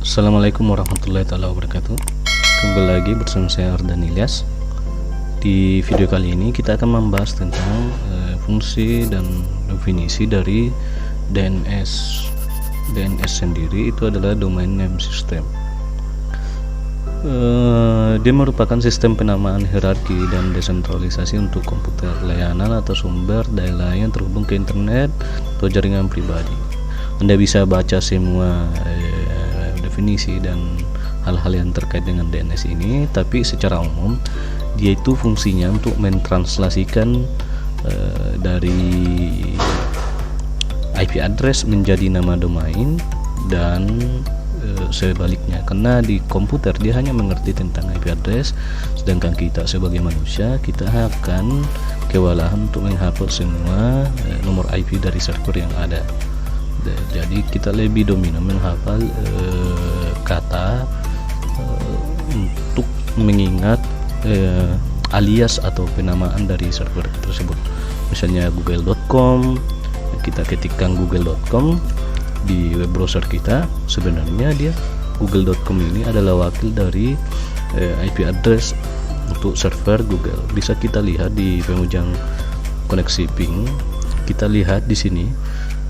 Assalamualaikum warahmatullahi wabarakatuh. Kembali lagi bersama saya Ardan Ilyas. Di video kali ini kita akan membahas tentang fungsi dan definisi dari DNS. DNS sendiri itu adalah Domain Name System. Dia merupakan sistem penamaan hierarki dan desentralisasi untuk komputer, layanan atau sumber daya lain yang terhubung ke internet atau jaringan pribadi. Anda bisa baca semua definisi dan hal-hal yang terkait dengan DNS ini, tapi secara umum dia itu fungsinya untuk mentranslasikan dari IP address menjadi nama domain dan sebaliknya, karena di komputer dia hanya mengerti tentang IP address, sedangkan kita sebagai manusia kita akan kewalahan untuk menghafal semua nomor IP dari server yang ada. Jadi kita lebih dominan menghafal kata untuk mengingat alias atau penamaan dari server tersebut. Misalnya google.com, kita ketikkan google.com di web browser kita, sebenarnya dia google.com ini adalah wakil dari IP address untuk server Google. Bisa kita lihat di penunjang koneksi ping. Kita lihat di sini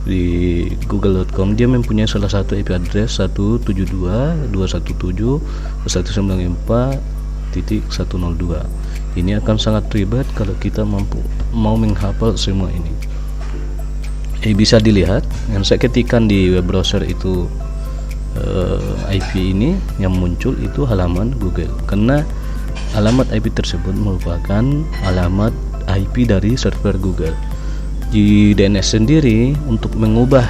di google.com dia mempunyai salah satu IP address 172.168.104.102. Ini akan sangat ribet kalau kita mau menghafal semua ini. Bisa dilihat yang saya ketikkan di web browser itu IP ini yang muncul itu halaman Google, karena alamat IP tersebut merupakan alamat IP dari server Google. Di DNS sendiri untuk mengubah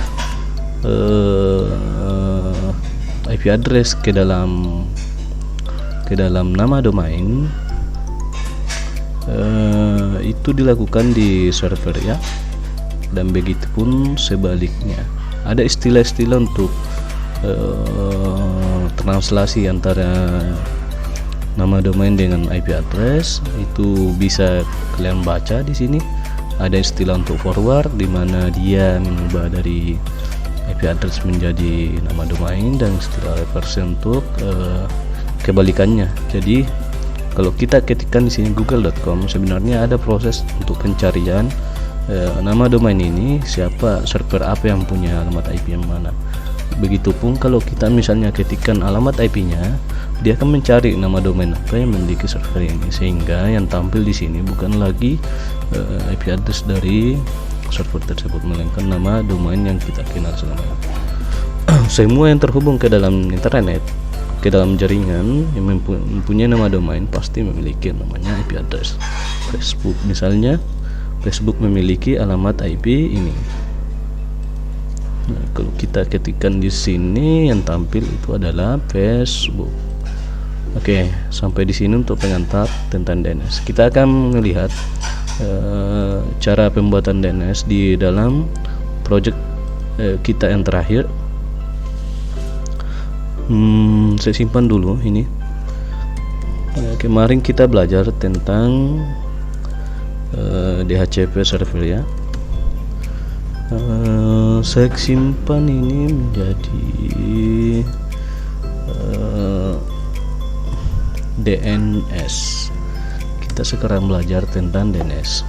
IP address ke dalam nama domain itu dilakukan di server ya, dan begitu pun sebaliknya. Ada istilah-istilah untuk translasi antara nama domain dengan IP address, itu bisa kalian baca di sini. Ada istilah untuk forward, di mana dia mengubah dari IP address menjadi nama domain, dan istilah reverse untuk kebalikannya. Jadi kalau kita ketikkan di sini google.com, sebenarnya ada proses untuk pencarian nama domain ini, siapa server apa yang punya alamat IP yang mana. Begitupun kalau kita misalnya ketikkan alamat IP-nya, dia akan mencari nama domain apa yang memiliki server ini, sehingga yang tampil di sini bukan lagi IP address dari server tersebut, melainkan nama domain yang kita kenal selama ini. Semua yang terhubung ke dalam internet, ke dalam jaringan yang mempunyai nama domain pasti memiliki namanya IP address. Facebook misalnya, Facebook memiliki alamat IP ini. Nah, kalau kita ketikkan di sini yang tampil itu adalah Facebook. Oke, sampai di sini untuk pengantar tentang DNS. Kita akan melihat cara pembuatan DNS di dalam project kita yang terakhir. Saya simpan dulu ini. Kemarin kita belajar tentang DHCP server ya. Saya simpan ini menjadi DNS. Kita sekarang belajar tentang DNS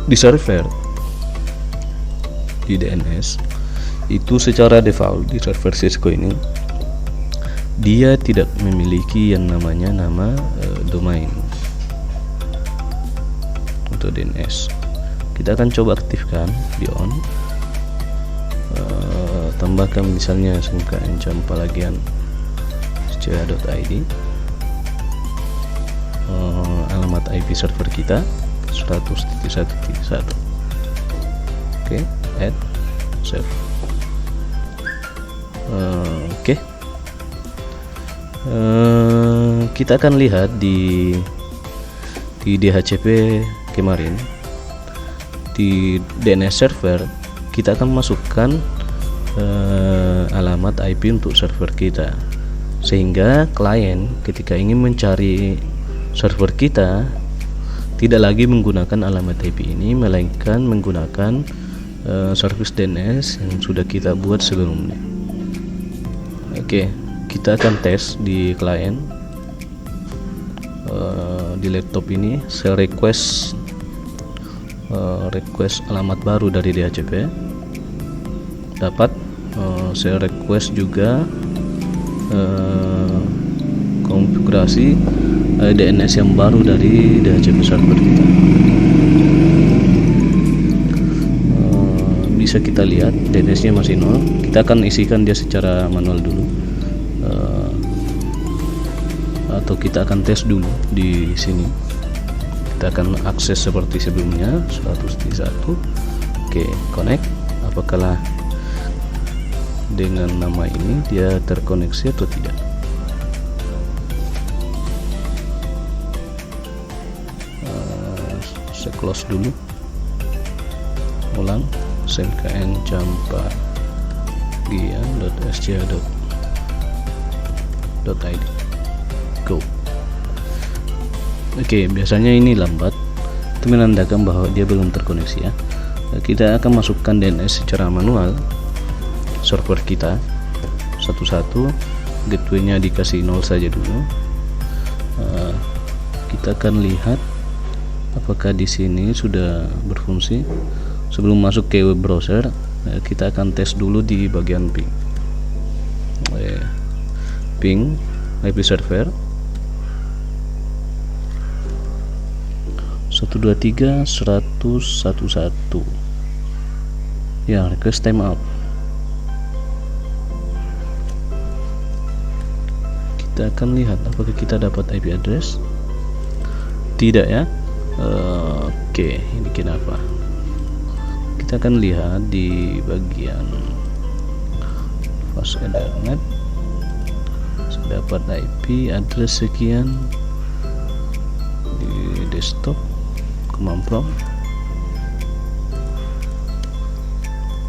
di server. Di DNS itu secara default di server Cisco ini dia tidak memiliki yang namanya nama domain untuk DNS. Kita akan coba aktifkan di on, tambahkan misalnya SMKN Campalagian ca.id, alamat IP server kita 100.1.1. Oke, add, save. Oke. Kita akan lihat di DHCP kemarin, di DNS server kita akan masukkan alamat IP untuk server kita, sehingga klien ketika ingin mencari server kita tidak lagi menggunakan alamat IP ini, melainkan menggunakan service DNS yang sudah kita buat sebelumnya. Oke, kita akan tes di klien. Di laptop ini saya request alamat baru dari DHCP, dapat. Saya request juga konfigurasi DNS yang baru dari DHCP server kita. Bisa kita lihat DNS nya masih 0. Kita akan isikan dia secara manual dulu, atau kita akan tes dulu di sini. Kita akan akses seperti sebelumnya 101. Oke, connect. Apakah dengan nama ini dia terkoneksi atau tidak? Saya close dulu. Ulang, smkn campa gian.sca.id. Go. Oke, biasanya ini lambat, itu menandakan bahwa dia belum terkoneksi ya. Kita akan masukkan DNS secara manual server kita satu-satu. Gateway-nya dikasih 0 saja dulu. Kita akan lihat apakah di sini sudah berfungsi. Sebelum masuk ke web browser, kita akan tes dulu di bagian ping. Ping IP server 123.100.111. Ya, request timeout. Kita akan lihat apakah kita dapat IP address. Tidak ya. Oke, ini kenapa? Kita akan lihat di bagian fast ethernet dapat IP address sekian di desktop command prompt.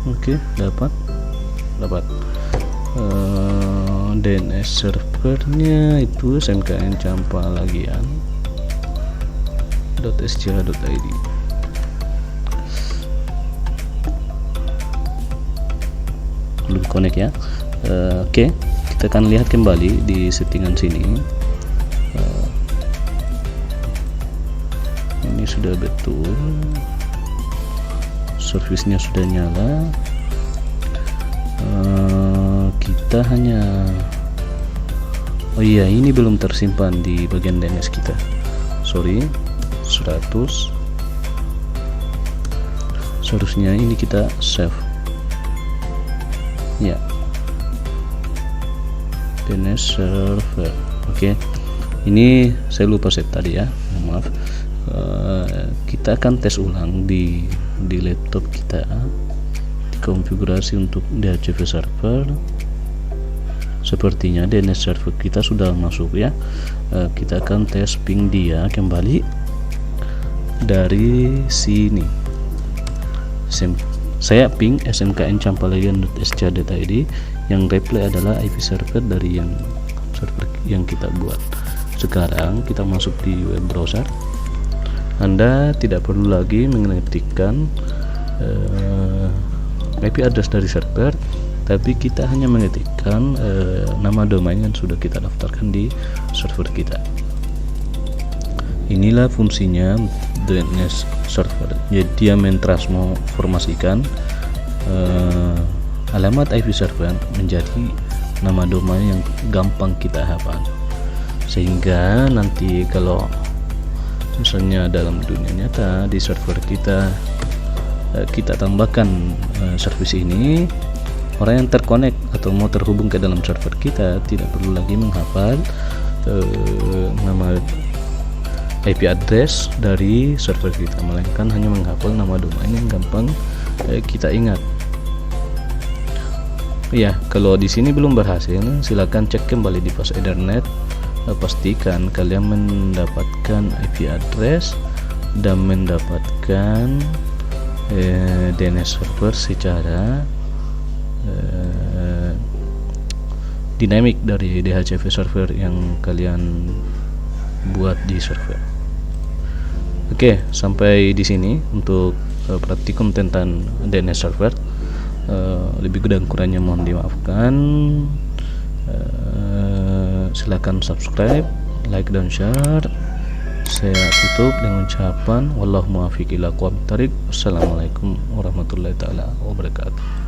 Oke, dapat DNS servernya itu smkn campalagian.sca.id. belum connect ya. Oke, kita akan lihat kembali di settingan sini. Ini sudah betul, servisnya sudah nyala. Kita hanya ini belum tersimpan di bagian DNS kita. Sorry, 100. Seharusnya ini kita save ya, DNS server. Oke, ini saya lupa set tadi ya, maaf. Kita akan tes ulang di laptop kita, konfigurasi untuk DHCP server. Sepertinya DNS server kita sudah masuk ya. Kita akan tes ping dia kembali dari sini. Saya ping smkn campalagian.sca.id, yang reply adalah IP server dari yang server yang kita buat. Sekarang kita masuk di web browser. Anda tidak perlu lagi mengetikkan IP address dari server, tapi kita hanya mengetikkan nama domain yang sudah kita daftarkan di server kita. Inilah fungsinya DNS server. Jadi dia mentransformasikan alamat IP server menjadi nama domain yang gampang kita hafal, sehingga nanti kalau misalnya dalam dunia nyata di server kita tambahkan servis ini, orang yang terkonek atau mau terhubung ke dalam server kita tidak perlu lagi menghafal nama IP address dari server kita, melainkan hanya menghafal nama domain yang gampang kita ingat. Ya, kalau di sini belum berhasil, silakan cek kembali di fast ethernet. Pastikan kalian mendapatkan IP address dan mendapatkan DNS server secara dinamik dari DHCP server yang kalian buat di server. Oke, sampai di sini untuk praktikum tentang DNS server. Lebih dan kurangnya mohon dimaafkan. Silakan subscribe, like dan share. Saya tutup dengan ucapan wallahu muwaffiq ila aqwamit thariq. Wassalamualaikum warahmatullahi taala wabarakatuh.